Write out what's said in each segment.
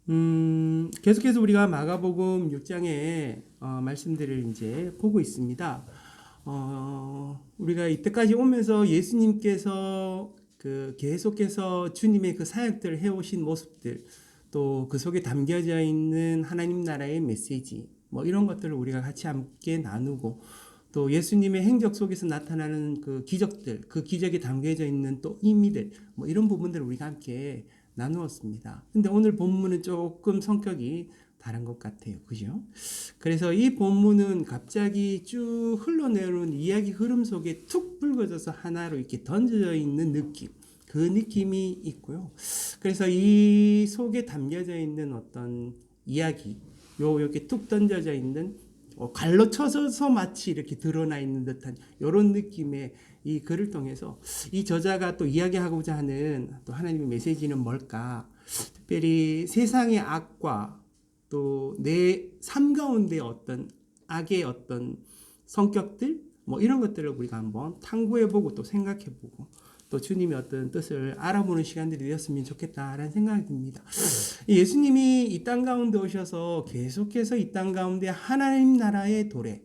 계속해서 우리가 마가복음 6장의 말씀들을 이제 보고 있습니다. 우리가 이때까지 오면서 예수님께서 계속해서 주님의 그 사역들을 해오신 모습들, 또 그 속에 담겨져 있는 하나님 나라의 메시지, 뭐 이런 것들을 우리가 같이 함께 나누고, 또 예수님의 행적 속에서 나타나는 그 기적들, 그 기적에 담겨져 있는 또 의미들, 뭐 이런 부분들을 우리가 함께 나누었습니다. 근데 오늘 본문은 조금 성격이 다른 것 같아요. 그죠? 그래서 이 본문은 갑자기 쭉 흘러내려온 이야기 흐름 속에 툭 불거져서 하나로 이렇게 던져져 있는 느낌. 그 느낌이 있고요. 그래서 이 속에 담겨져 있는 어떤 이야기, 이렇게 툭 던져져 있는 갈로 쳐서 마치 이렇게 드러나 있는 듯한 이런 느낌의 이 글을 통해서 이 저자가 또 이야기하고자 하는 또 하나님의 메시지는 뭘까? 특별히 세상의 악과 또 내 삶 가운데 어떤 악의 어떤 성격들 뭐 이런 것들을 우리가 한번 탐구해보고 또 생각해보고 또 주님의 어떤 뜻을 알아보는 시간들이 되었으면 좋겠다라는 생각이 듭니다. 예수님이 이 땅 가운데 오셔서 계속해서 이 땅 가운데 하나님 나라의 도래,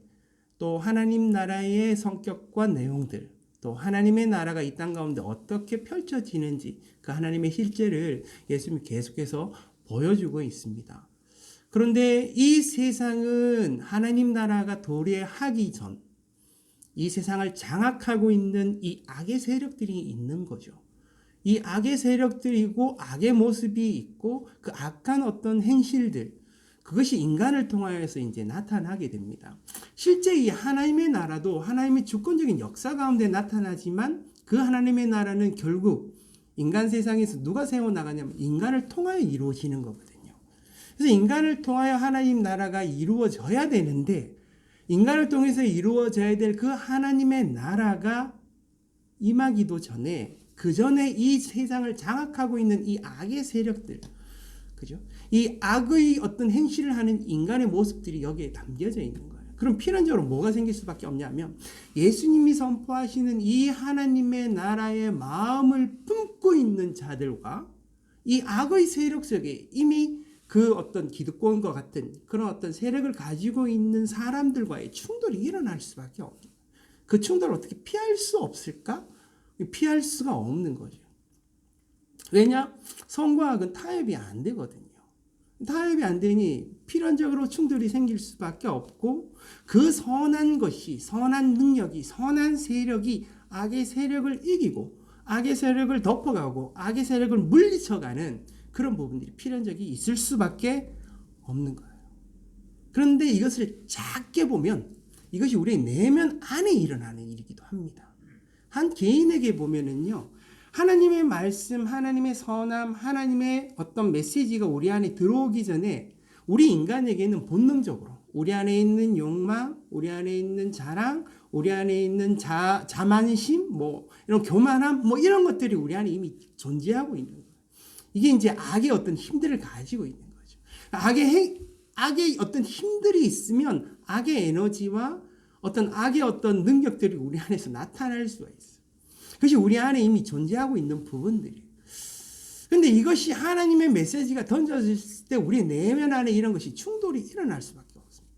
또 하나님 나라의 성격과 내용들, 또 하나님의 나라가 이 땅 가운데 어떻게 펼쳐지는지 그 하나님의 실제를 예수님이 계속해서 보여주고 있습니다. 그런데 이 세상은 하나님 나라가 도래하기 전 이 세상을 장악하고 있는 이 악의 세력들이 있는 거죠. 이 악의 세력들이고 악의 모습이 있고 그 악한 어떤 행실들, 그것이 인간을 통하여서 이제 나타나게 됩니다. 실제 이 하나님의 나라도 하나님의 주권적인 역사 가운데 나타나지만 그 하나님의 나라는 결국 인간 세상에서 누가 세워나가냐면 인간을 통하여 이루어지는 거거든요. 그래서 인간을 통하여 하나님 나라가 이루어져야 되는데 인간을 통해서 이루어져야 될 그 하나님의 나라가 임하기도 전에 그 전에 이 세상을 장악하고 있는 이 악의 세력들, 그죠? 이 악의 어떤 행실을 하는 인간의 모습들이 여기에 담겨져 있는 거예요. 그럼 필연적으로 뭐가 생길 수밖에 없냐면 예수님이 선포하시는 이 하나님의 나라의 마음을 품고 있는 자들과 이 악의 세력 속에 이미 그 어떤 기득권과 같은 그런 어떤 세력을 가지고 있는 사람들과의 충돌이 일어날 수밖에 없는, 그 충돌을 어떻게 피할 수 없을까? 피할 수가 없는 거죠. 왜냐? 선과 악은 타협이 안 되거든요. 타협이 안 되니 필연적으로 충돌이 생길 수밖에 없고 그 선한 것이, 선한 능력이, 선한 세력이 악의 세력을 이기고 악의 세력을 덮어가고 악의 세력을 물리쳐가는 그런 부분들이 필연적이 있을 수밖에 없는 거예요. 그런데 이것을 작게 보면 이것이 우리의 내면 안에 일어나는 일이기도 합니다. 한 개인에게 보면은요, 하나님의 말씀, 하나님의 선함, 하나님의 어떤 메시지가 우리 안에 들어오기 전에 우리 인간에게는 본능적으로 우리 안에 있는 욕망, 우리 안에 있는 자랑, 우리 안에 있는 자만심, 뭐 이런 교만함, 뭐 이런 것들이 우리 안에 이미 존재하고 있는 거예요. 이게 이제 악의 어떤 힘들을 가지고 있는 거죠. 악의 어떤 힘들이 있으면 악의 에너지와 어떤 악의 어떤 능력들이 우리 안에서 나타날 수가 있어요. 그것이 우리 안에 이미 존재하고 있는 부분들이에요. 그런데 이것이 하나님의 메시지가 던져졌을 때 우리 내면 안에 이런 것이 충돌이 일어날 수밖에 없습니다.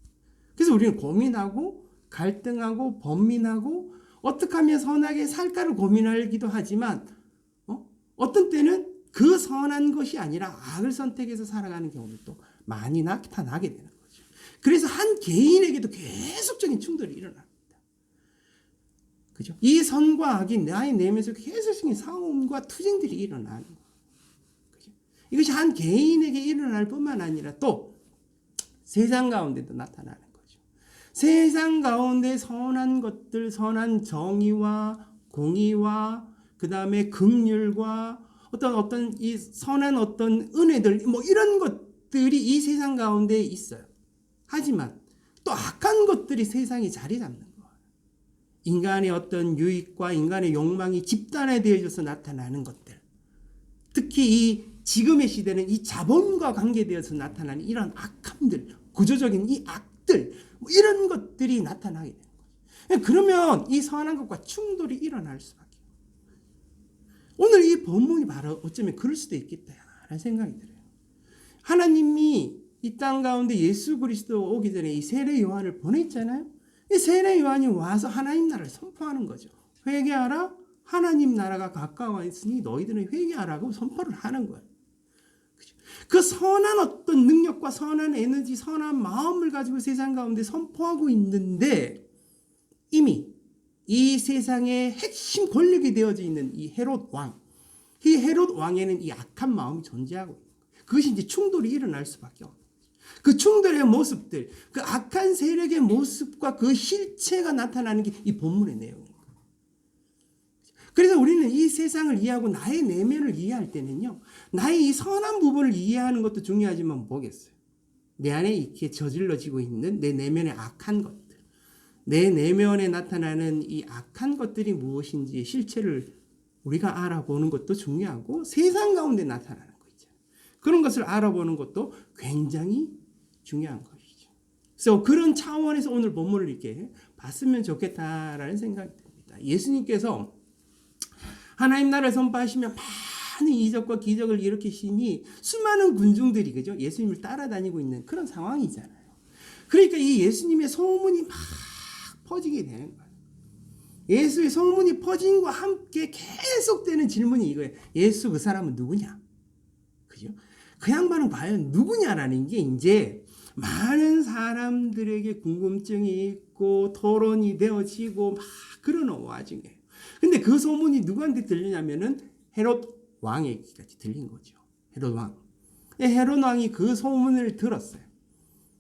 그래서 우리는 고민하고 갈등하고 번민하고 어떻게 하면 선하게 살까를 고민하기도 하지만 어떤 때는 그 선한 것이 아니라 악을 선택해서 살아가는 경우도 많이 나타나게 되는 거죠. 그래서 한 개인에게도 계속적인 충돌이 일어납니다. 그죠? 이 선과 악이 나의 내면에서 계속적인 싸움과 투쟁들이 일어나는 거예요. 그죠? 이것이 한 개인에게 일어날 뿐만 아니라 또 세상 가운데도 나타나는 거죠. 세상 가운데 선한 것들, 선한 정의와 공의와 그 다음에 긍휼과 어떤 이 선한 어떤 은혜들 뭐 이런 것들이 이 세상 가운데 있어요. 하지만 또 악한 것들이 세상에 자리 잡는 거예요. 인간의 어떤 유익과 인간의 욕망이 집단화되어져서 나타나는 것들. 특히 이 지금의 시대는 이 자본과 관계되어서 나타나는 이런 악함들, 구조적인 이 악들 뭐 이런 것들이 나타나게 되는 거예요. 그러면 이 선한 것과 충돌이 일어날 수밖에. 오늘 이 본문이 바로 어쩌면 그럴 수도 있겠다라는 생각이 들어요. 하나님이 이 땅 가운데 예수 그리스도 오기 전에 이 세례 요한을 보냈잖아요. 이 세례 요한이 와서 하나님 나라를 선포하는 거죠. 회개하라. 하나님 나라가 가까워 있으니 너희들은 회개하라고 선포를 하는 거예요. 그 선한 어떤 능력과 선한 에너지, 선한 마음을 가지고 세상 가운데 선포하고 있는데 이미 이 세상의 핵심 권력이 되어져 있는 이 헤롯 왕, 이 헤롯 왕에는 이 악한 마음이 존재하고 있는 거예요. 그것이 이제 충돌이 일어날 수밖에 없어요. 그 충돌의 모습들, 그 악한 세력의 모습과 그 실체가 나타나는 게 이 본문의 내용입니다. 그래서 우리는 이 세상을 이해하고 나의 내면을 이해할 때는요, 나의 이 선한 부분을 이해하는 것도 중요하지만 뭐겠어요? 내 안에 이렇게 저질러지고 있는 내 내면의 악한 것들, 내 내면에 나타나는 이 악한 것들이 무엇인지의 실체를 우리가 알아보는 것도 중요하고 세상 가운데 나타나는 거 있잖아요. 그런 것을 알아보는 것도 굉장히 중요한 것이죠. 그래서 그런 차원에서 오늘 본문을 이렇게 봤으면 좋겠다라는 생각이 듭니다. 예수님께서 하나님 나라를 선포하시며 많은 이적과 기적을 일으키시니 수많은 군중들이 그죠? 예수님을 따라다니고 있는 그런 상황이잖아요. 그러니까 이 예수님의 소문이 막 퍼지게 되는 거예요. 예수의 소문이 퍼짐과 함께 계속되는 질문이 이거예요. 예수 그 사람은 누구냐? 그죠? 그 양반은 과연 누구냐라는 게 이제 많은 사람들에게 궁금증이 있고 토론이 되어지고 막 그러는 와중에 근데 그 소문이 누구한테 들리냐면은 헤롯 왕에게까지 들린 거죠. 헤롯 왕. 헤롯 왕이 그 소문을 들었어요.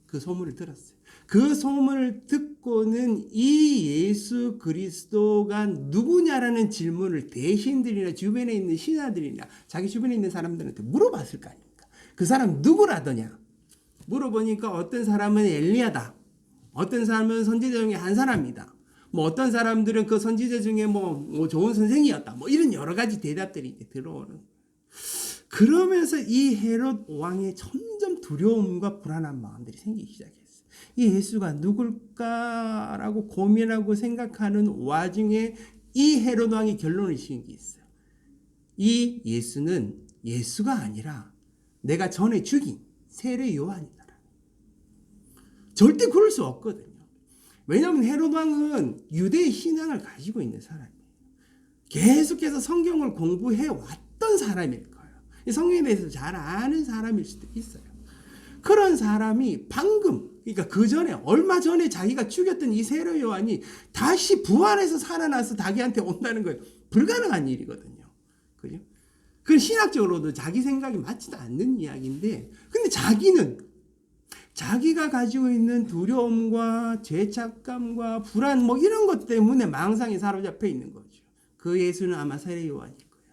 그 소문을 들었어요. 그 소문을 듣고는 이 예수 그리스도가 누구냐라는 질문을 대신들이나 주변에 있는 신하들이나 자기 주변에 있는 사람들한테 물어봤을 거 아닙니까? 그 사람 누구라더냐? 물어보니까 어떤 사람은 엘리야다. 어떤 사람은 선지자 중에 한 사람이다. 뭐 어떤 사람들은 그 선지자 중에 뭐 좋은 선생이었다. 뭐 이런 여러 가지 대답들이 이제 들어오는. 그러면서 이 헤롯 왕의 점점 두려움과 불안한 마음들이 생기기 시작했어요. 이 예수가 누굴까라고 고민하고 생각하는 와중에 이 헤롯 왕이 결론을 지은 게 있어요. 이 예수는 예수가 아니라 내가 전에 죽인 세례 요한이다. 절대 그럴 수 없거든요. 왜냐하면 헤롯 왕은 유대의 신앙을 가지고 있는 사람이에요. 계속해서 성경을 공부해 왔던 사람일 거예요. 성경에 대해서 잘 아는 사람일 수도 있어요. 그런 사람이 방금, 그러니까 그 전에, 얼마 전에 자기가 죽였던 이 세례 요한이 다시 부활해서 살아나서 자기한테 온다는 건 불가능한 일이거든요. 그죠? 그건 신학적으로도 자기 생각이 맞지도 않는 이야기인데, 근데 자기는 자기가 가지고 있는 두려움과 죄책감과 불안 뭐 이런 것 때문에 망상에 사로잡혀 있는 거죠. 그 예수는 아마 세례 요한일 거야.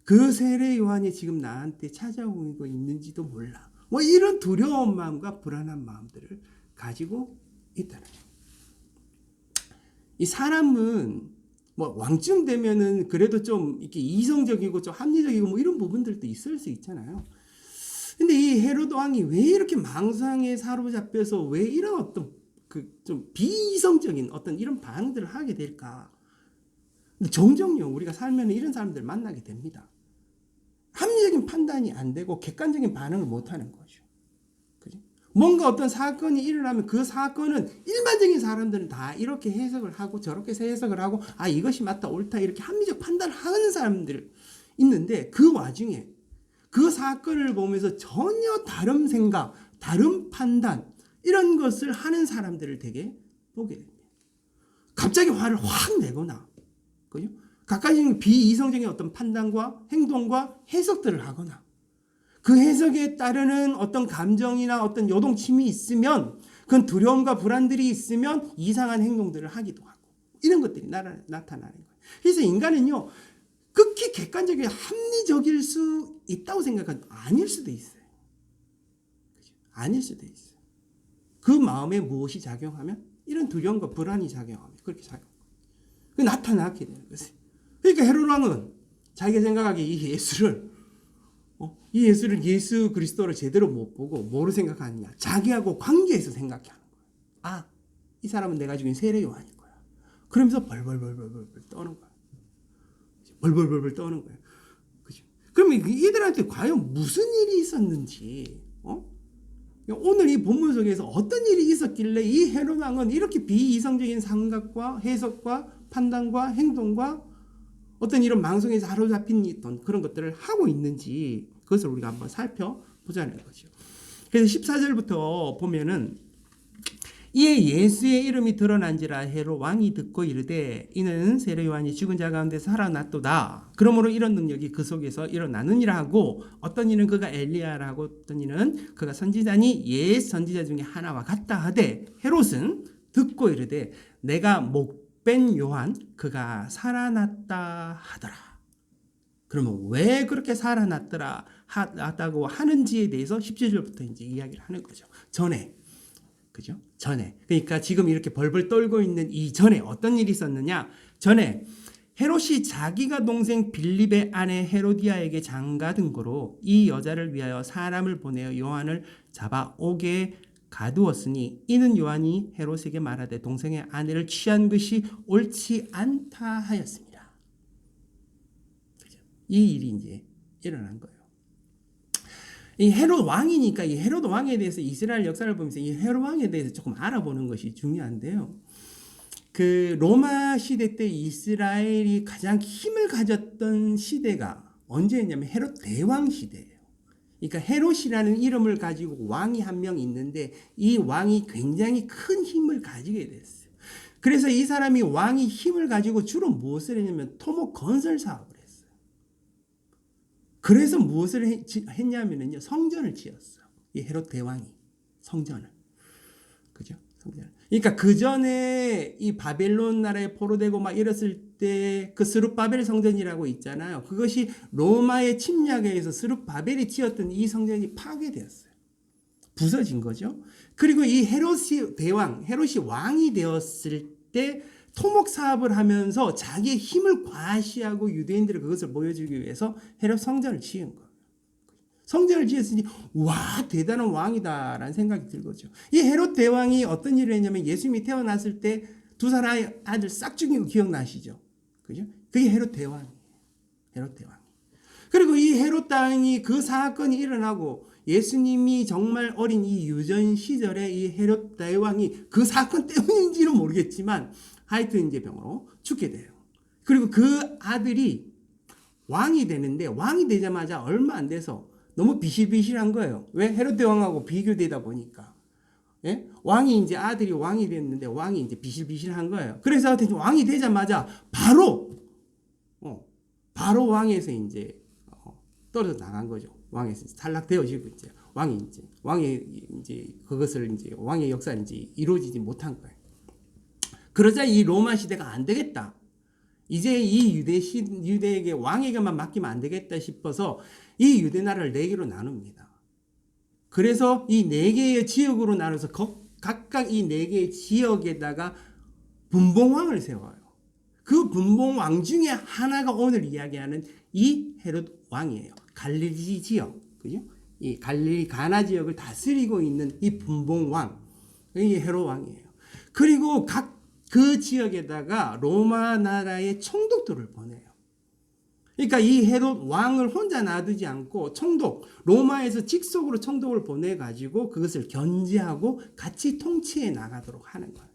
그 세례 요한이 지금 나한테 찾아오고 있는지도 몰라. 뭐 이런 두려운 마음과 불안한 마음들을 가지고 있다는 거예요. 이 사람은 뭐 왕쯤 되면은 그래도 좀 이렇게 이성적이고 좀 합리적이고 뭐 이런 부분들도 있을 수 있잖아요. 근데 이 헤롯 왕이 왜 이렇게 망상에 사로잡혀서 왜 이런 어떤 그 좀 비이성적인 어떤 이런 반응들을 하게 될까? 근데 종종요 우리가 살면 이런 사람들 만나게 됩니다. 합리적인 판단이 안 되고 객관적인 반응을 못 하는 거죠. 그죠? 뭔가 어떤 사건이 일어나면 그 사건은 일반적인 사람들은 다 이렇게 해석을 하고 저렇게 해석을 하고 아 이것이 맞다 옳다 이렇게 합리적 판단을 하는 사람들 있는데 그 와중에 그 사건을 보면서 전혀 다른 생각, 다른 판단 이런 것을 하는 사람들을 되게 보게 됩니다. 갑자기 화를 확 내거나 그죠? 각가지 비이성적인 어떤 판단과 행동과 해석들을 하거나 그 해석에 따르는 어떤 감정이나 어떤 요동침이 있으면 그건 두려움과 불안들이 있으면 이상한 행동들을 하기도 하고 이런 것들이 나타나는 거예요. 그래서 인간은요 극히 객관적이고 합리적일 수 있다고 생각하면 아닐 수도 있어요. 그죠? 아닐 수도 있어요. 그 마음에 무엇이 작용하면 이런 두려움과 불안이 작용하면 그렇게 작용. 나타나게 되는 거죠. 그러니까 헤롯 왕은 자기가 생각하기에 이 예수를 예수 그리스도를 제대로 못 보고 뭐로 생각하느냐? 자기하고 관계에서 생각하는 거예요. 아, 이 사람은 내가 죽인 세례 요한일 거야. 그러면서 벌벌 떠는 거야. 벌벌 떠는 거예요. 그죠? 그러면 이들한테 과연 무슨 일이 있었는지, 오늘 이 본문 속에서 어떤 일이 있었길래 이 헤롯 왕은 이렇게 비이성적인 생각과 해석과 판단과 행동과 어떤 이런 망성에서 사로잡힌 있던 그런 것들을 하고 있는지 그것을 우리가 한번 살펴보자는 거죠. 그래서 14절부터 보면은 이에 예수의 이름이 드러난지라 헤롯 왕이 듣고 이르되 이는 세례 요한이 죽은 자 가운데 살아났도다. 그러므로 이런 능력이 그 속에서 일어나느니라 하고 어떤 이는 그가 엘리야라고 어떤 이는 그가 선지자니 옛 선지자 중에 하나와 같다 하되 헤롯은 듣고 이르되 내가 목벤 요한 그가 살아났다 하더라. 그러면 왜 그렇게 살아났더라 하다고 하는지에 대해서 17절부터 이제 이야기를 하는 거죠. 그죠? 전에. 그러니까 지금 이렇게 벌벌 떨고 있는 이 전에 어떤 일이 있었느냐? 전에 헤롯이 자기가 동생 빌립의 아내 헤로디아에게 장가든 거로 이 여자를 위하여 사람을 보내어 요한을 잡아 옥에 가두었으니 이는 요한이 헤롯에게 말하되 동생의 아내를 취한 것이 옳지 않다 하였습니다. 그죠? 이 일이 이제 일어난 거예요. 이 헤롯 왕이니까 이 헤롯 왕에 대해서 이스라엘 역사를 보면서 이 헤롯 왕에 대해서 조금 알아보는 것이 중요한데요. 그 로마 시대 때 이스라엘이 가장 힘을 가졌던 시대가 언제였냐면 헤롯 대왕 시대예요. 그러니까 헤롯이라는 이름을 가지고 왕이 한 명 있는데 이 왕이 굉장히 큰 힘을 가지게 됐어요. 그래서 이 사람이 왕이 힘을 가지고 주로 무엇을 했냐면 토목 건설 사업을 했어요. 그래서 무엇을 했냐면요. 성전을 지었어요. 이 헤롯 대왕이 성전을. 그죠? 성전을. 그러니까 그 전에 이 바벨론 나라에 포로되고 막 이랬을 때 그 스룹바벨 성전이라고 있잖아요. 그것이 로마의 침략에 의해서 스룹바벨이 지었던 이 성전이 파괴되었어요. 부서진 거죠. 그리고 이 헤롯이 왕이 되었을 때 토목 사업을 하면서 자기의 힘을 과시하고 유대인들이 그것을 보여주기 위해서 헤롯 성전을 지은 거예요. 성전을 지었으니 와 대단한 왕이다라는 생각이 들거죠. 이 헤롯 대왕이 어떤 일을 했냐면 예수님이 태어났을 때 두 사람 아들 싹 죽인 거 기억나시죠? 그죠? 그게 헤롯 대왕이에요. 헤롯 대왕. 그리고 이 헤롯 왕이 그 사건이 일어나고 예수님이 정말 어린 이 유전 시절에 이 헤롯 대왕이 그 사건 때문인지는 모르겠지만 하여튼 이제 병으로 죽게 돼요. 그리고 그 아들이 왕이 되는데 왕이 되자마자 얼마 안 돼서 너무 비실비실한 거예요. 왜? 헤롯 대왕하고 비교되다 보니까. 예? 왕이 이제 아들이 왕이 됐는데 왕이 이제 비실비실한 거예요. 그래서 왕이 되자마자 바로 왕에서 이제 떨어져 나간 거죠. 왕에서 탈락되어지고 이제 왕이 이제 그것을 이제 왕의 역사는 이제 이루어지지 못한 거예요. 그러자 이 로마 시대가 안 되겠다. 이제 이 유대에게 왕에게만 맡기면 안 되겠다 싶어서 이 유대 나라를 4개로 나눕니다. 그래서 이 4개의 지역으로 나눠서 각각 이 4개의 지역에다가 분봉왕을 세워요. 그 분봉왕 중에 하나가 오늘 이야기하는 이 헤롯 왕이에요. 갈릴리 지역, 그죠? 이 갈릴리 가나 지역을 다스리고 있는 이 분봉왕, 이 헤롯 왕이에요. 그리고 각 그 지역에다가 로마 나라의 총독들을 보내요. 그러니까 이 헤롯 왕을 혼자 놔두지 않고 로마에서 직속으로 총독을 보내가지고 그것을 견제하고 같이 통치해 나가도록 하는 거예요.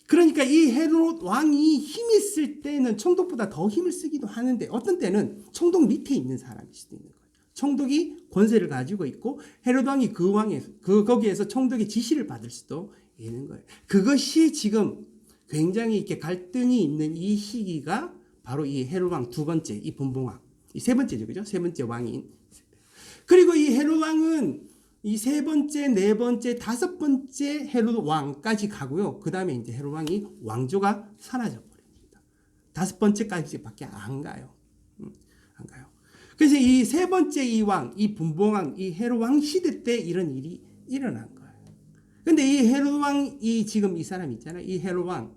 그러니까 이 헤롯 왕이 힘이 있을 때는 총독보다 더 힘을 쓰기도 하는데 어떤 때는 총독 밑에 있는 사람일 수도 있는 거예요. 총독이 권세를 가지고 있고 헤롯 왕이 거기에서 총독의 지시를 받을 수도 있는 거예요. 그것이 지금 굉장히 이렇게 갈등이 있는 이 시기가 바로 이 헤롯 왕 두 번째, 이 분봉왕, 이 세 번째죠, 그죠? 세 번째 왕인. 그리고 이 헤롯 왕은 이 세 번째, 네 번째, 다섯 번째 헤롯 왕까지 가고요. 그 다음에 이제 헤롯 왕이 왕조가 사라져 버립니다. 다섯 번째까지밖에 안 가요. 안 가요. 그래서 이 세 번째 이 왕, 이 분봉왕, 이 헤롯 왕 시대 때 이런 일이 일어난 거예요. 근데 이 헤롯 왕이 지금 이 사람 있잖아요. 이 헤롯 왕.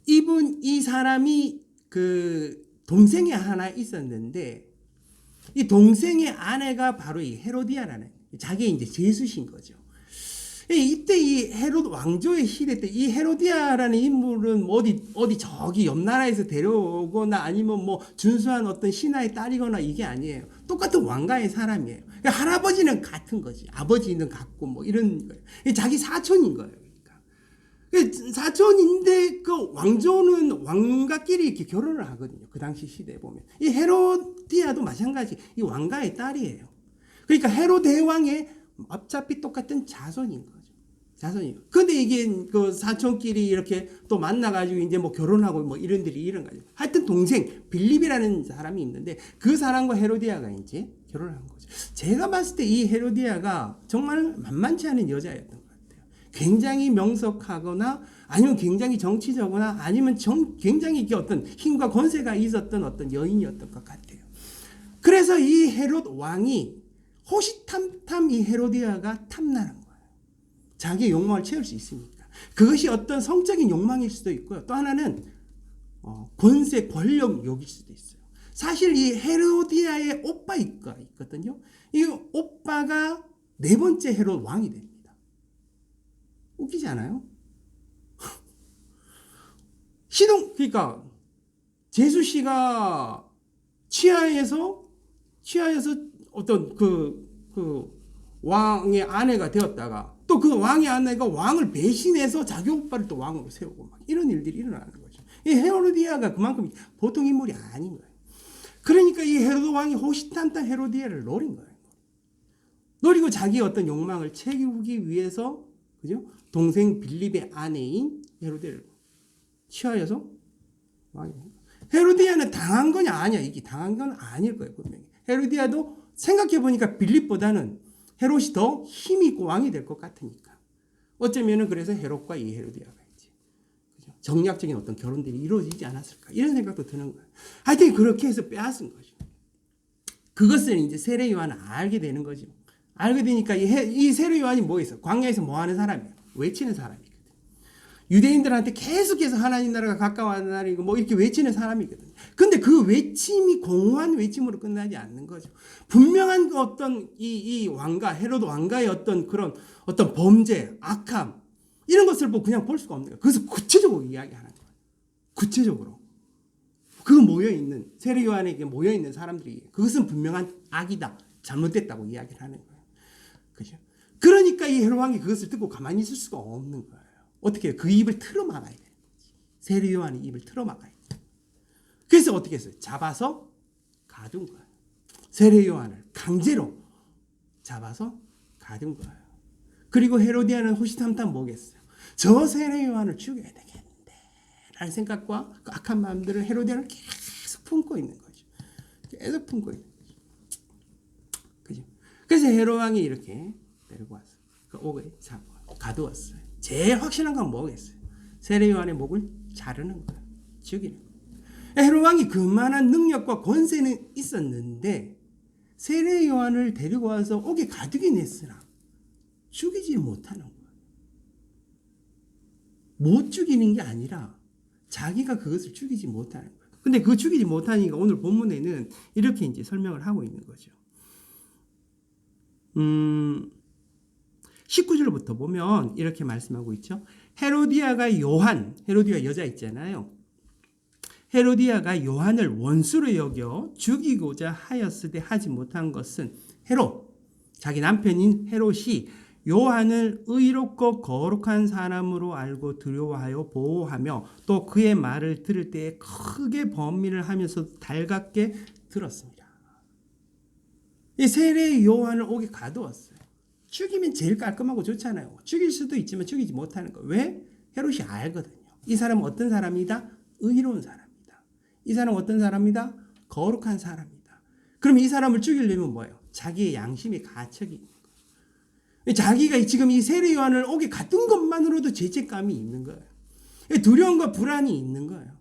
이 사람이 그 동생이 하나 있었는데 이 동생의 아내가 바로 이 헤로디아라는 자기의 이제 제수신 거죠. 이때 이 헤롯 왕조의 시대 때 이 헤로디아라는 인물은 뭐 어디 저기 옆 나라에서 데려오거나 아니면 뭐 준수한 어떤 신하의 딸이거나 이게 아니에요. 똑같은 왕가의 사람이에요. 그러니까 할아버지는 같은 거지. 아버지는 같고 뭐 이런 거예요. 자기 사촌인 거예요. 그러니까 사촌인데 그 왕조는 왕가끼리 이렇게 결혼을 하거든요. 그 당시 시대에 보면 이 헤로디아도 마찬가지 이 왕가의 딸이에요. 그러니까 헤롯 대왕의 어차피 똑같은 자손인 거죠. 자손이요. 근데 이게 그 사촌끼리 이렇게 또 만나가지고 이제 뭐 결혼하고 뭐 이런 일이 이런 거죠. 하여튼 동생 빌립이라는 사람이 있는데 그 사람과 헤로디아가 이제 결혼을 한 거죠. 제가 봤을 때 이 헤로디아가 정말 만만치 않은 여자였던 것 같아요. 굉장히 명석하거나 아니면 굉장히 정치적거나 아니면 굉장히 이게 어떤 힘과 권세가 있었던 어떤 여인이었던 것 같아요. 그래서 이 헤롯 왕이 호시탐탐 이 헤로디아가 탐나는 거예요. 자기의 욕망을 채울 수 있으니까. 그것이 어떤 성적인 욕망일 수도 있고요. 또 하나는 권세, 권력욕일 수도 있어요. 사실 이 헤로디아의 오빠가 있거든요. 이 오빠가 네 번째 헤롯 왕이 됩니다. 웃기지 않아요? 그러니까 제수 씨가 치하에서 어떤 그 왕의 아내가 되었다가 또 그 왕의 아내가 왕을 배신해서 자기 오빠를 또 왕으로 세우고 막 이런 일들이 일어나는 거죠. 이 헤로디아가 그만큼 보통 인물이 아닌 거예요. 그러니까 이 헤로드 왕이 호시탐탐 헤로디아를 노린 거예요. 노리고 자기의 어떤 욕망을 채우기 위해서 그죠? 동생 빌립의 아내인 헤로디아를 취하여서 왕이 헤로디아는 당한 거냐 아니야. 이게 당한 건 아닐 거예요. 분명히. 헤로디아도 생각해 보니까 빌립보다는 헤롯이 더 힘이 있고 왕이 될 것 같으니까. 어쩌면은 그래서 헤롯과 이 헤로디아가 이제 그죠? 정략적인 어떤 결혼들이 이루어지지 않았을까 이런 생각도 드는 거예요. 하여튼 그렇게 해서 빼앗은 거죠. 그것을 이제 세례 요한은 알게 되는 거죠. 알게 되니까 이 세례 요한이 뭐였어? 광야에서 뭐 하는 사람이야? 외치는 사람이거든. 유대인들한테 계속해서 하나님 나라가 가까워하는 날이고 뭐 이렇게 외치는 사람이거든요. 근데 그 외침이 공허한 외침으로 끝나지 않는 거죠. 분명한 그 어떤 이 왕가, 헤롯 왕가의 어떤 그런 어떤 범죄, 악함 이런 것을 뭐 그냥 볼 수가 없는 거예요. 그래서 구체적으로 이야기하는 거예요. 구체적으로. 그 모여있는, 세례 요한에게 모여있는 사람들이 그것은 분명한 악이다. 잘못됐다고 이야기를 하는 거예요. 그죠? 그러니까 이 헤롯 왕이 그것을 듣고 가만히 있을 수가 없는 거예요. 어떻게 해요? 그 입을 틀어막아야 되는 거지. 세례 요한의 입을 틀어막아야 돼. 그래서 어떻게 했어요? 잡아서 가둔 거예요. 세례 요한을 강제로 잡아서 가둔 거예요. 그리고 헤로디아는 호시탐탐 뭐겠어요? 저 세례 요한을 죽여야 되겠는데 라는 생각과 그 악한 마음들을 헤로디아는 계속 품고 있는 거죠. 계속 품고 있는 거죠. 그죠? 그래서 헤롯 왕이 이렇게 데리고 왔어요. 그 옥에 가두었어요. 제일 확실한 건 뭐겠어요? 세례 요한의 목을 자르는 거예요. 죽이는 거예요. 헤롯 왕이 그만한 능력과 권세는 있었는데 세례 요한을 데리고 와서 옥에 가두긴 했으나 죽이지 못하는 거예요. 못 죽이는 게 아니라 자기가 그것을 죽이지 못하는 거예요. 근데 그 죽이지 못하니까 오늘 본문에는 이렇게 이제 설명을 하고 있는 거죠. 19절부터 보면 이렇게 말씀하고 있죠. 헤로디아가 헤로디아 여자 있잖아요. 헤로디아가 요한을 원수로 여겨 죽이고자 하였으되 하지 못한 것은 자기 남편인 헤롯이 요한을 의롭고 거룩한 사람으로 알고 두려워하여 보호하며 또 그의 말을 들을 때에 크게 범민을 하면서 달갑게 들었습니다. 이 세례 요한을 옥에 가두었어요. 죽이면 제일 깔끔하고 좋잖아요. 죽일 수도 있지만 죽이지 못하는 거. 왜? 헤롯이 알거든요. 이 사람은 어떤 사람이다? 의로운 사람이다. 이 사람은 어떤 사람이다? 거룩한 사람이다. 그럼 이 사람을 죽이려면 뭐예요? 자기의 양심의 가책이 있는 거예요. 자기가 지금 이 세례 요한을 옥에 가둔 것만으로도 죄책감이 있는 거예요. 두려움과 불안이 있는 거예요.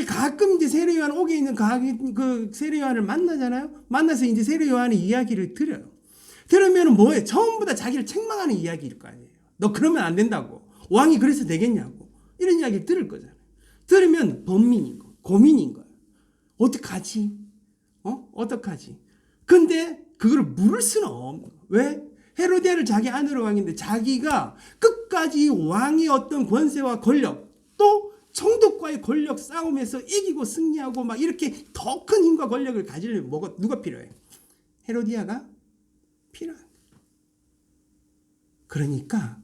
가끔 이제 세례 요한 옥에 있는 그 세례 요한을 만나잖아요. 만나서 이제 세례 요한의 이야기를 들어요. 들으면 뭐예요? 전부 다 자기를 책망하는 이야기일 거 아니에요. 너 그러면 안 된다고. 왕이 그래서 되겠냐고. 이런 이야기를 들을 거잖아요. 들으면 범민인 거, 고민인 거예요. 어떡하지? 어떡하지? 근데 그걸 물을 수는 없는 거예요. 왜? 헤로디아를 자기 아내로 왕인데 자기가 끝까지 왕의 어떤 권세와 권력 또 총독과의 권력 싸움에서 이기고 승리하고 막 이렇게 더 큰 힘과 권력을 가지려면 누가 필요해? 헤로디아가 필요한. 그러니까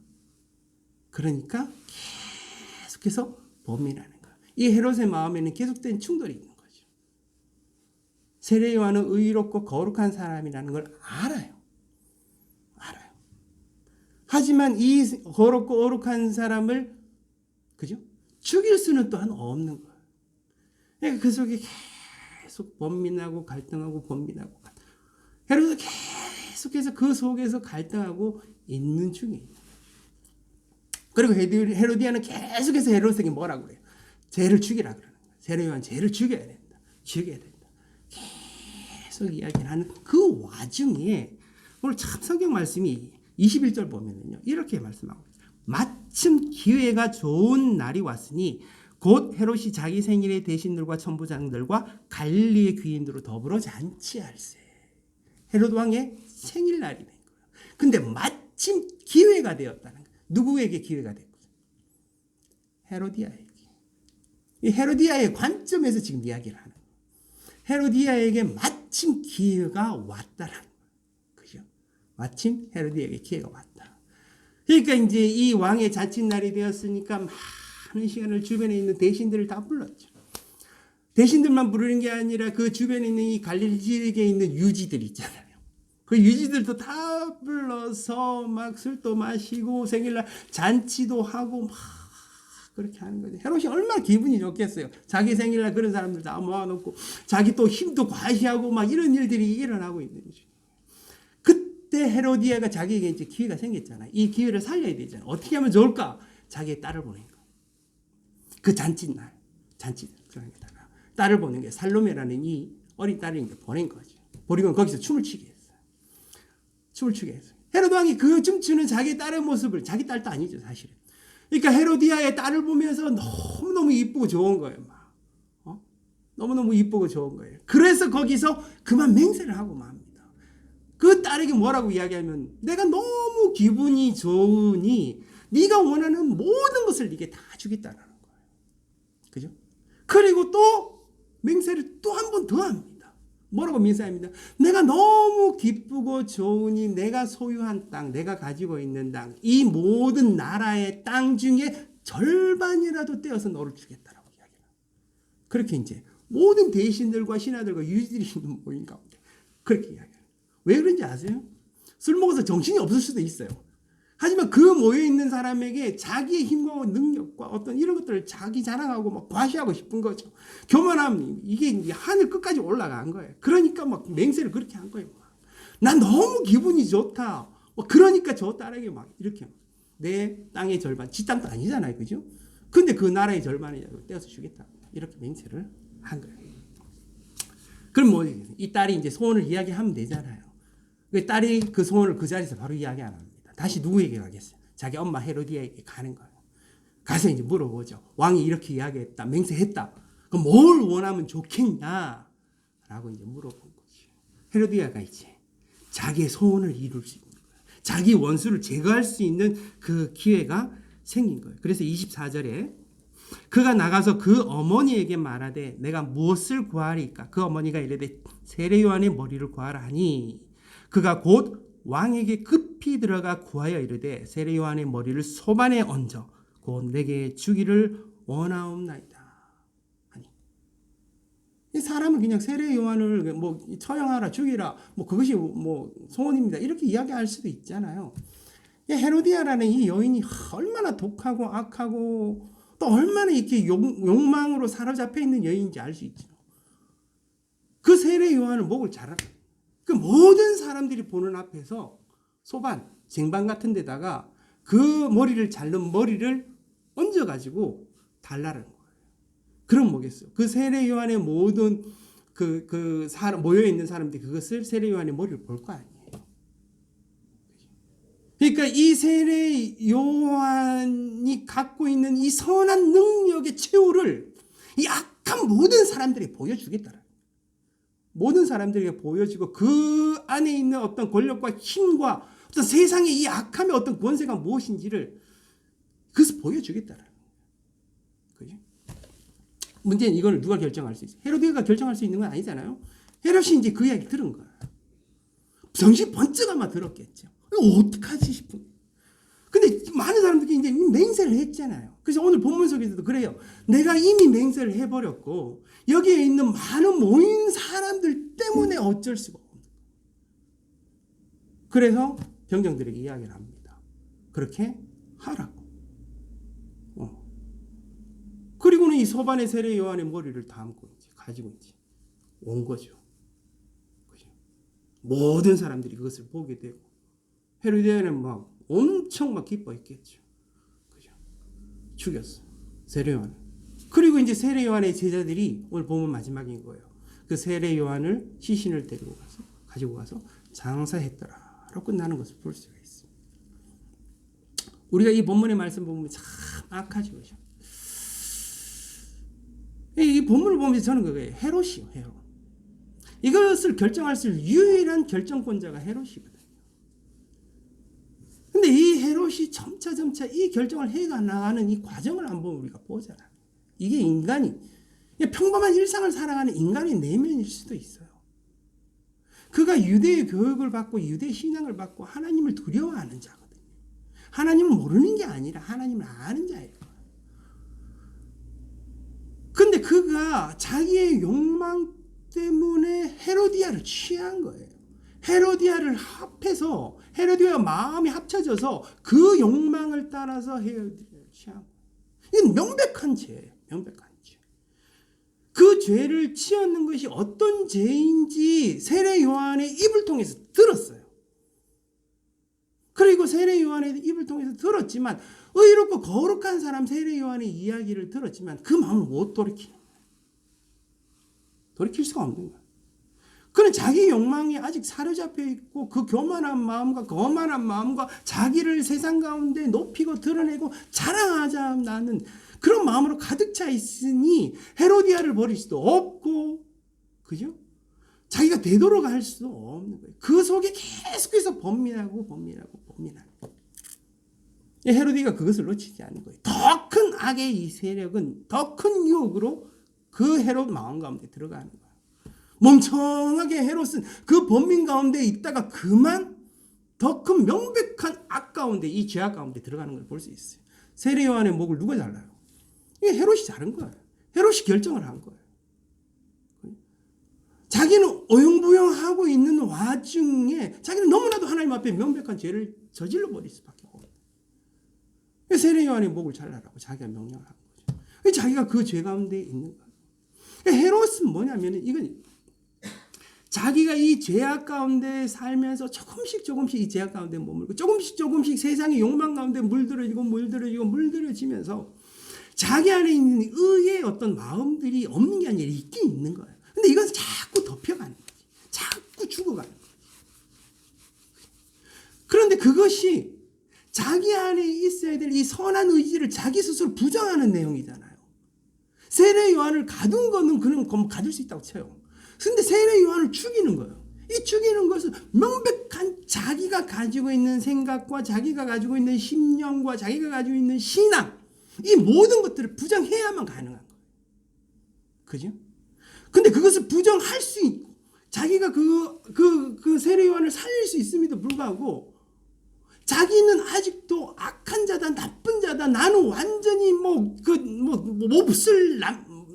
계속해서 범민하는 거야. 이 헤롯의 마음에는 계속된 충돌이 있는 거죠. 세례 요한은 의롭고 거룩한 사람이라는 걸 알아요. 하지만 이 거룩고 거룩한 사람을 그죠? 죽일 수는 또한 없는 거예요. 그러니까 그 속에 계속 범민하고 갈등하고 범민하고 헤롯은 계속해서 그 속에서 갈등하고 있는 중이에요. 그리고 헤로디아는 계속해서 헤롯에게 뭐라고 그래요? 쟤를 죽이라 그러는 거예요. 세례 요한 쟤를 죽여야 된다. 계속 이야기를 하는 그 와중에 오늘 참 성경 말씀이 21절 보면은요. 이렇게 말씀하고 있어요. 마침 기회가 좋은 날이 왔으니 곧 헤롯이 자기 생일에 대신들과 천부장들과 갈릴리의 귀인들로 더불어 잔치할세. 헤롯 왕의 생일날이 된 거예요. 근데 마침 기회가 되었다는 거예요. 누구에게 기회가 됐고? 헤로디아에게. 이 헤로디아의 관점에서 지금 이야기를 하는 거예요. 헤로디아에게 마침 기회가 왔다라는 거예요. 그죠? 마침 헤로디아에게 기회가 왔다. 그러니까 이제 이 왕의 자칫날이 되었으니까 많은 시간을 주변에 있는 대신들을 다 불렀죠. 대신들만 부르는 게 아니라 그 주변에 있는 이 갈릴리 지역에 있는 유지들 있잖아요. 그 유지들도 다 불러서 막 술도 마시고 생일날 잔치도 하고 막 그렇게 하는 거죠. 헤롯이 얼마나 기분이 좋겠어요. 자기 생일날 그런 사람들 다 모아놓고 자기 또 힘도 과시하고 막 이런 일들이 일어나고 있는 거죠. 그때 헤로디아가 자기에게 이제 기회가 생겼잖아요. 이 기회를 살려야 되잖아요. 어떻게 하면 좋을까? 자기의 딸을 보낸 거. 그 잔치날, 그러니까 딸을 보낸 게 살로메라는 이 어린 딸을 이제 보낸 거죠. 보리곤 거기서 춤을 추게 했어요. 헤롯 왕이 그 춤추는 자기 딸의 모습을, 자기 딸도 아니죠, 사실은. 그러니까 헤로디아의 딸을 보면서 너무너무 이쁘고 좋은 거예요. 너무너무 이쁘고 좋은 거예요. 그래서 거기서 그만 맹세를 하고 맙니다. 그 딸에게 뭐라고 이야기하면 내가 너무 기분이 좋으니 네가 원하는 모든 것을 네게 다 주겠다라는 거예요. 그죠? 그리고 또 맹세를 또 한 번 더 합니다. 뭐라고 맹세합니다. 내가 너무 기쁘고 좋으니 내가 소유한 땅, 내가 가지고 있는 땅, 이 모든 나라의 땅 중에 절반이라도 떼어서 너를 주겠다라고 이야기해요. 그렇게 이제 모든 대신들과 신하들과 유지들이 있는 모임 가운데 그렇게 이야기해요. 왜 그런지 아세요? 술 먹어서 정신이 없을 수도 있어요. 하지만 그 모여있는 사람에게 자기의 힘과 능력과 어떤 이런 것들을 자기 자랑하고 막 과시하고 싶은 거죠. 교만함, 이게 이제 하늘 끝까지 올라간 거예요. 그러니까 막 맹세를 그렇게 한 거예요. 난 너무 기분이 좋다. 그러니까 저 딸에게 막 이렇게 내 땅의 절반, 지 땅도 아니잖아요. 그죠? 근데 그 나라의 절반을 떼어서 주겠다. 이렇게 맹세를 한 거예요. 그럼 뭐, 이 딸이 이제 소원을 이야기하면 되잖아요. 딸이 그 소원을 그 자리에서 바로 이야기 안 합니다. 다시 누구에게 가겠어요? 자기 엄마 헤로디아에게 가는 거예요. 가서 이제 물어보죠. 왕이 이렇게 이야기했다, 맹세했다. 그럼 뭘 원하면 좋겠냐? 라고 이제 물어본 거죠. 헤로디아가 이제 자기의 소원을 이룰 수 있는 거예요. 자기 원수를 제거할 수 있는 그 기회가 생긴 거예요. 그래서 24절에 그가 나가서 그 어머니에게 말하되 내가 무엇을 구하리까? 그 어머니가 이르되 세례 요한의 머리를 구하라 하니 그가 곧 왕에게 급히 들어가 구하여 이르되 세례 요한의 머리를 소반에 얹어 곧 내게 주기를 원하옵나이다 하니. 이 사람은 그냥 세례 요한을 뭐 처형하라 죽이라 뭐 그것이 뭐 소원입니다 이렇게 이야기할 수도 있잖아요. 헤로디아라는 이 여인이 얼마나 독하고 악하고 또 얼마나 이렇게 욕망으로 사로잡혀 있는 여인인지 알 수 있죠. 그 세례 요한은 목을 잘 알아요. 그 모든 사람들이 보는 앞에서 소반, 쟁반 같은 데다가 그 머리를 자른 머리를 얹어가지고 달라는 거예요. 그럼 뭐겠어요? 그 세례 요한의 모든 모여있는 사람들이 그것을 세례 요한의 머리를 볼 거 아니에요. 그러니까 이 세례 요한이 갖고 있는 이 선한 능력의 최후를 이 악한 모든 사람들이 보여주겠다라. 모든 사람들에게 보여지고 그 안에 있는 어떤 권력과 힘과 어떤 세상의 이 악함의 어떤 권세가 무엇인지를 그것을 보여주겠다라는 거죠. 문제는 이걸 누가 결정할 수 있어요? 헤로디가 결정할 수 있는 건 아니잖아요. 헤롯이 이제 그 이야기 들은 거야. 정신 번쩍 아마 들었겠죠. 이거 어떡하지 싶은. 근데 많은 사람들이 이제 맹세를 했잖아요. 그래서 오늘 본문 속에서도 그래요. 내가 이미 맹세를 해버렸고 여기에 있는 많은 모인 사람들 때문에 어쩔 수가 없는 거예요. 그래서 병정들에게 이야기를 합니다. 그렇게 하라고. 그리고는 이 소반의 세례 요한의 머리를 담고 이제 가지고 이제 온 거죠. 그죠? 모든 사람들이 그것을 보게 되고 헤로디아는 막 엄청 막 기뻐했겠죠. 그죠? 죽였어. 세례 요한. 그리고 이제 세례 요한의 제자들이 오늘 보면 마지막인 거예요. 그 세례 요한을 시신을 데리고 가지고 가서 장사했더라라고 끝나는 것을 볼 수가 있습니다. 우리가 이 본문의 말씀 보면 참 악하죠. 그죠? 이 본문을 보면서 저는 그거예요. 헤롯이요. 헤롯. 이것을 결정할 수 있는 유일한 결정권자가 헤롯이거든요. 근데 이 헤롯이 점차 이 결정을 해나가는 이 과정을 한번 우리가 보잖아요. 이게 인간이 평범한 일상을 살아가는 인간의 내면일 수도 있어요. 그가 유대의 교육을 받고 유대 신앙을 받고 하나님을 두려워하는 자거든요. 하나님을 모르는 게 아니라 하나님을 아는 자예요. 근데 그가 자기의 욕망 때문에 헤로디아를 취한 거예요. 헤로디아를 합해서 헤로디아와 마음이 합쳐져서 그 욕망을 따라서 헤로디아를 취한 거예요. 이건 명백한 죄예요. 명백한 죄. 그 죄를 치었는 것이 어떤 죄인지 세례 요한의 입을 통해서 들었어요. 그리고 세례 요한의 입을 통해서 들었지만 의롭고 거룩한 사람 세례 요한의 이야기를 들었지만 그 마음을 못 돌이키는 거예요. 돌이킬 수가 없는 거예요. 그는 자기 욕망이 아직 사로잡혀 있고 그 교만한 마음과 거만한 마음과 자기를 세상 가운데 높이고 드러내고 자랑하자 나는 그런 마음으로 가득 차 있으니 헤로디아를 버릴 수도 없고, 그죠? 자기가 되도록 할 수도 없는 거예요. 그 속에 계속해서 범민하고. 헤로디가 그것을 놓치지 않는 거예요. 더 큰 악의 이 세력은 더 큰 유혹으로 그 헤롯 마음 가운데 들어가는 거예요. 멍청하게 헤롯은 그 범민 가운데 있다가 그만 더 큰 명백한 악 가운데 이 죄악 가운데 들어가는 걸 볼 수 있어요. 세례 요한의 목을 누가 잘라요? 이게 헤롯이 자른 거예요. 헤롯이 결정을 한 거예요. 자기는 어영부영하고 있는 와중에 자기는 너무나도 하나님 앞에 명백한 죄를 저질러 버릴 수밖에 없어요. 세례 요한의 목을 잘라라고 자기가 명령을 한 거죠. 자기가 그 죄 가운데 있는 거예요. 헤롯은 뭐냐면 이건 자기가 이 죄악 가운데 살면서 조금씩 이 죄악 가운데 머물고 조금씩 세상의 욕망 가운데 물들어지면서 자기 안에 있는 의의 어떤 마음들이 없는 게 아니라 있긴 있는 거예요. 근데 이것은 자꾸 덮여가는 거지. 자꾸 죽어가는 거지. 그런데 그것이 자기 안에 있어야 될 이 선한 의지를 자기 스스로 부정하는 내용이잖아요. 세례 요한을 가둔 거는 그는 가둘 수 있다고 쳐요. 근데 세례 요한을 죽이는 거예요. 이 죽이는 것은 명백한 자기가 가지고 있는 생각과 자기가 가지고 있는 심령과 자기가 가지고 있는 신앙, 이 모든 것들을 부정해야만 가능한 거예요. 그죠? 근데 그것을 부정할 수 있고 자기가 그 세례 요한을 살릴 수 있음에도 불구하고 자기는 아직도 악한 자다, 나쁜 자다, 나는 완전히 몹쓸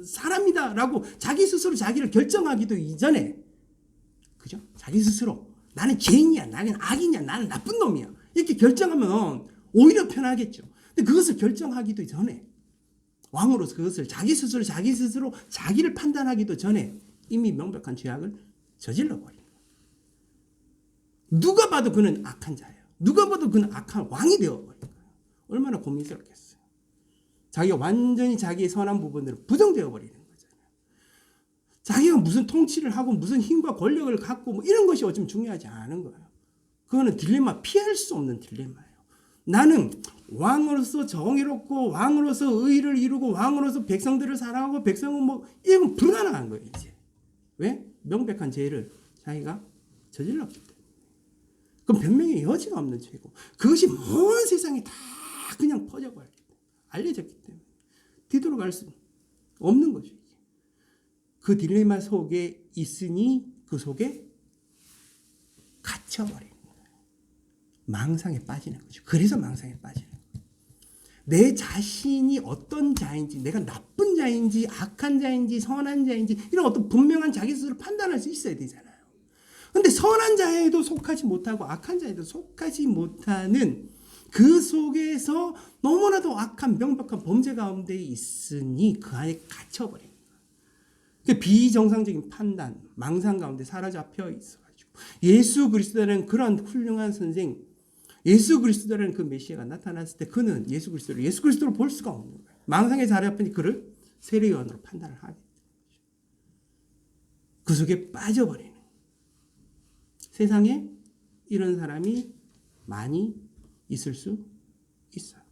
사람이다라고 자기 스스로 자기를 결정하기도 이전에, 그죠? 자기 스스로 나는 죄인이야, 나는 악이냐, 나는 나쁜 놈이야 이렇게 결정하면 오히려 편하겠죠. 근데 그것을 결정하기도 전에 왕으로서 그것을 자기 스스로 자기를 판단하기도 전에 이미 명백한 죄악을 저질러 버린 거예요. 누가 봐도 그는 악한 자예요. 누가 봐도 그는 악한 왕이 되어버린 거예요. 얼마나 고민스럽겠어요. 자기가 완전히 자기의 선한 부분으로 부정되어 버리는 거잖아요. 자기가 무슨 통치를 하고 무슨 힘과 권력을 갖고 이런 것이 어쩌면 중요하지 않은 거예요. 그거는 딜레마, 피할 수 없는 딜레마예요. 나는 왕으로서 정의롭고 왕으로서 의를 이루고 왕으로서 백성들을 사랑하고 백성은 이건 불가능한 거예요. 이제 왜? 명백한 죄를 자기가 저질렀기 때문에. 그럼 변명의 여지가 없는 죄고 그것이 온 세상에 다 그냥 퍼져버렸기 때문에 알려졌기 때문에 뒤돌아갈 수 없는 거죠. 그 딜레마 속에 있으니 그 속에 갇혀버리는 거예요. 망상에 빠지는 거죠. 그래서 망상에 빠지는 거예요. 내 자신이 어떤 자인지, 내가 나쁜 자인지 악한 자인지 선한 자인지 이런 어떤 분명한 자기 스스로 판단할 수 있어야 되잖아요. 근데 선한 자에도 속하지 못하고 악한 자에도 속하지 못하는 그 속에서 너무나도 악한 명백한 범죄 가운데 있으니 그 안에 갇혀버린 거예요. 비정상적인 판단, 망상 가운데 사로잡혀 있어가지고 예수 그리스도라는 그런 훌륭한 선생, 예수 그리스도라는 그 메시아가 나타났을 때 그는 예수 그리스도로 볼 수가 없는 거예요. 망상에 사로잡힌 그를 세례요한으로 판단을 하게 되는 거죠. 그 속에 빠져버리는 거예요. 세상에 이런 사람이 많이 있을 수 있어요.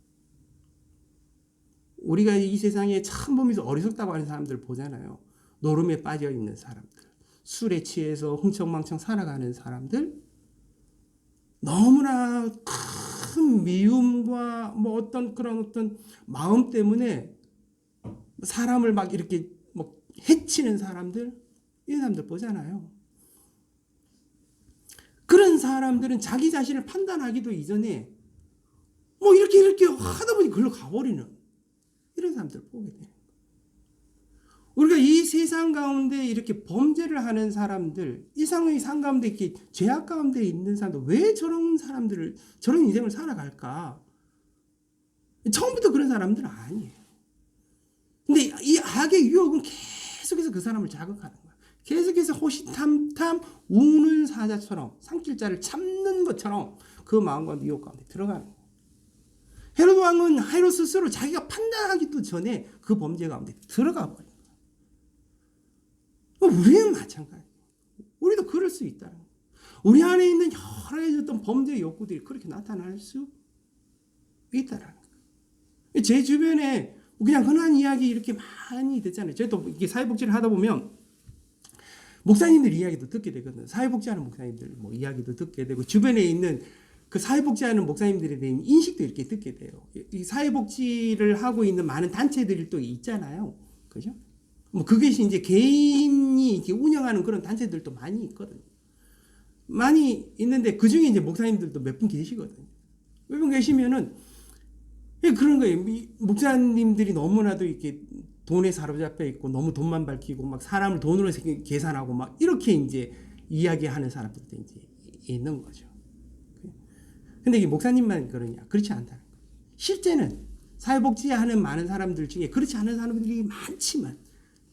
우리가 이 세상에 처음 보면서 어리석다고 하는 사람들 보잖아요. 노름에 빠져 있는 사람들, 술에 취해서 흥청망청 살아가는 사람들, 너무나 큰 미움과 뭐 어떤 그런 어떤 마음 때문에 사람을 막 이렇게 뭐 해치는 사람들, 이런 사람들 보잖아요. 그런 사람들은 자기 자신을 판단하기도 이전에 뭐 이렇게 하다 보니 글로 가버리는 이런 사람들 보게 돼요. 우리가 이 세상 가운데 이렇게 범죄를 하는 사람들, 이 상황 가운데 이렇게 죄악 가운데 있는 사람들, 왜 저런 사람들을, 저런 인생을 살아갈까? 처음부터 그런 사람들은 아니에요. 근데 이 악의 유혹은 계속해서 그 사람을 자극하는 거야. 계속해서 호시탐탐 우는 사자처럼 산길자를 참는 것처럼 그 마음 가운데 유혹 가운데 들어가는 거야. 헤롯 왕은 헤롯 스스로 자기가 판단하기도 전에 그 범죄 가운데 들어가 버린 거야. 우리는 마찬가지예요. 우리도 그럴 수 있다는 거예요. 우리 안에 있는 여러 가지 어떤 범죄 욕구들이 그렇게 나타날 수 있다는 거예요. 제 주변에 그냥 흔한 이야기 이렇게 많이 듣잖아요. 저도 이게 사회복지를 하다 보면 목사님들 이야기도 듣게 되거든요. 사회복지하는 목사님들 뭐 이야기도 듣게 되고 주변에 있는 그 사회복지하는 목사님들에 대한 인식도 이렇게 듣게 돼요. 이 사회복지를 하고 있는 많은 단체들이 또 있잖아요. 그죠? 뭐 그것이 이제 개인이 이렇게 운영하는 그런 단체들도 많이 있거든요. 많이 있는데 그 중에 이제 목사님들도 몇 분 계시거든요. 몇 분 계시면은 그런 거예요. 목사님들이 너무나도 이렇게 돈에 사로잡혀 있고 너무 돈만 밝히고 막 사람을 돈으로 계산하고 막 이렇게 이제 이야기하는 사람들도 이제 있는 거죠. 근데 이 목사님만 그러냐? 그렇지 않다는 거예요. 실제는 사회복지하는 많은 사람들 중에 그렇지 않은 사람들이 많지만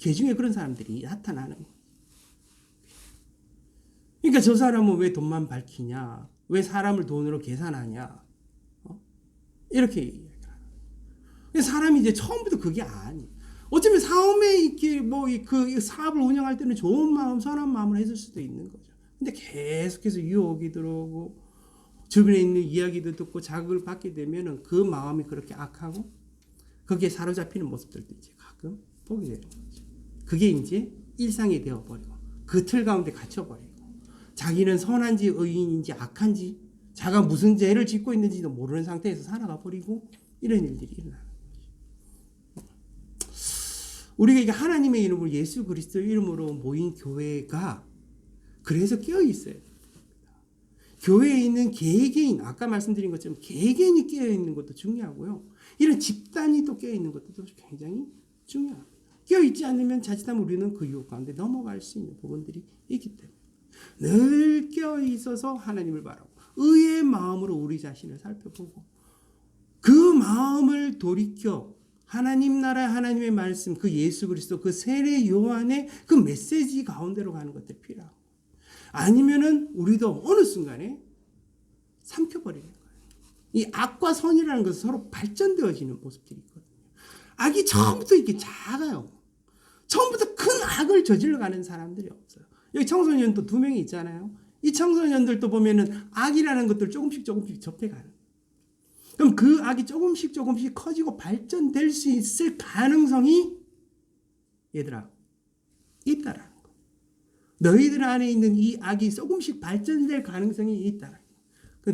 그 중에 그런 사람들이 나타나는 거예요. 그러니까 저 사람은 왜 돈만 밝히냐? 왜 사람을 돈으로 계산하냐? 이렇게 얘기해요. 사람이 이제 처음부터 그게 아니에요. 어쩌면 사업에 이렇게 뭐 그 사업을 운영할 때는 좋은 마음, 선한 마음을 했을 수도 있는 거죠. 근데 계속해서 유혹이 들어오고 주변에 있는 이야기도 듣고 자극을 받게 되면은 그 마음이 그렇게 악하고 거기에 사로잡히는 모습들도 이제 가끔 보게 되는 거죠. 그게 이제 일상이 되어버리고 그 틀 가운데 갇혀버리고 자기는 선한지 의인인지 악한지 자가 무슨 죄를 짓고 있는지도 모르는 상태에서 살아가 버리고 이런 일들이 일어나는 거죠. 우리가 이게 하나님의 이름으로 예수 그리스도 이름으로 모인 교회가 그래서 깨어 있어야 됩니다. 교회에 있는 개개인, 아까 말씀드린 것처럼 개개인이 깨어 있는 것도 중요하고요. 이런 집단이 또 깨어 있는 것도 굉장히 중요합니다. 깨어 있지 않으면 자칫하면 우리는 그 유혹 가운데 넘어갈 수 있는 부분들이 있기 때문에 늘 깨어 있어서 하나님을 바라고 의의 마음으로 우리 자신을 살펴보고 그 마음을 돌이켜 하나님 나라 하나님의 말씀 그 예수 그리스도 그 세례 요한의 그 메시지 가운데로 가는 것들이 필요하고 아니면은 우리도 어느 순간에 삼켜버리는 거예요. 이 악과 선이라는 것은 서로 발전되어지는 모습들이 있거든요. 악이 처음부터 이렇게 작아요. 처음부터 큰 악을 저질러 가는 사람들이 없어요. 여기 청소년도 2명이 있잖아요. 이 청소년들도 보면은 악이라는 것들 조금씩 접해가는. 그럼 그 악이 조금씩 커지고 발전될 수 있을 가능성이 얘들아 있다라는 거. 너희들 안에 있는 이 악이 조금씩 발전될 가능성이 있다라는 거.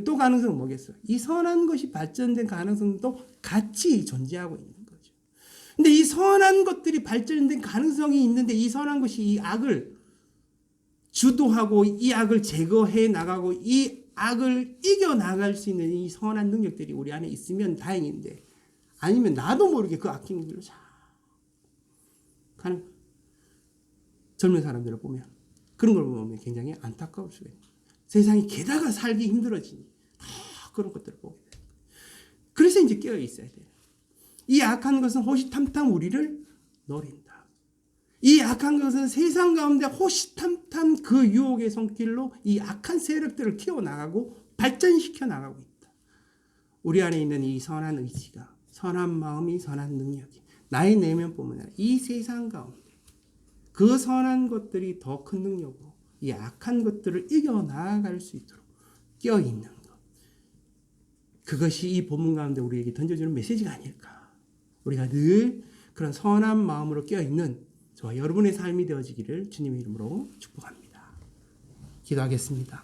또 가능성은 뭐겠어? 이 선한 것이 발전된 가능성도 같이 존재하고 있는 거죠. 근데 이 선한 것들이 발전된 가능성이 있는데 이 선한 것이 이 악을 주도하고 이 악을 제거해 나가고 이 악을 이겨 나갈 수 있는 이 선한 능력들이 우리 안에 있으면 다행인데 아니면 나도 모르게 그 악한 길로 자 가는 젊은 사람들을 보면 그런 걸 보면 굉장히 안타까울 수가 있어요. 세상이 게다가 살기 힘들어지니 그런 것들을 보게 돼요. 그래서 이제 깨어 있어야 돼요. 이 악한 것은 호시탐탐 우리를 노린다. 이 악한 것은 세상 가운데 호시탐탐 그 유혹의 손길로 이 악한 세력들을 키워나가고 발전시켜 나가고 있다. 우리 안에 있는 이 선한 의지가, 선한 마음이, 선한 능력이 나의 내면뿐만 아니라 이 세상 가운데 그 선한 것들이 더 큰 능력으로 이 악한 것들을 이겨나갈 수 있도록 껴있는 것. 그것이 이 본문 가운데 우리에게 던져주는 메시지가 아닐까. 우리가 늘 그런 선한 마음으로 껴있는 저와 여러분의 삶이 되어지기를 주님의 이름으로 축복합니다. 기도하겠습니다.